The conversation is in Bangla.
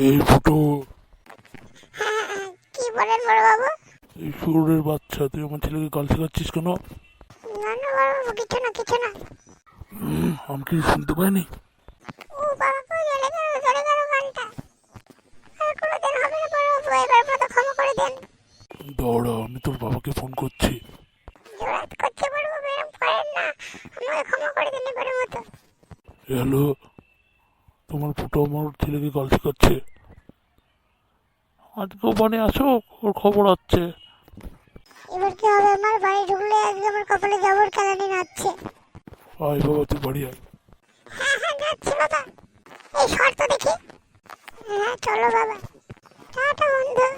এই ফুটো, কি বলেন বড় বাবু? এই শুয়োরের বাচ্চা, তুই আমার ছেলেকে গাল শেখাচ্ছিস কেন? না না বড় বাবু, কিছু না। আমি কি শুনতে পাইনি? ও বাবা, চলে গেল গানটা। আর কোনোদিন হবে না বড় বাবু, এবার মতো ক্ষমা করে দেন। দাঁড়া, আমি তোর বাবাকে ফোন করছি। জোরাত করছে বড় বাবু, এরকম করেন না। আমাকে ক্ষমা করে দিন এবারের মতো। হ্যালো, তোমার ফুটো আমার ছেলেকে গাল শেখাচ্ছে। আজকেও বানে আসো, ওর খবর আছে। এবার কি হবে? আমার বাড়ি ঢুকলে আজকে আমার কপালে যাবর কালানি নাচছে। আয় বাবা, তুই বাড়ি আয়। হ্যাঁ যাচ্ছি বাবা। এই শর্ত দেখি। হ্যাঁ চলো বাবা। টাটা বন্ধু।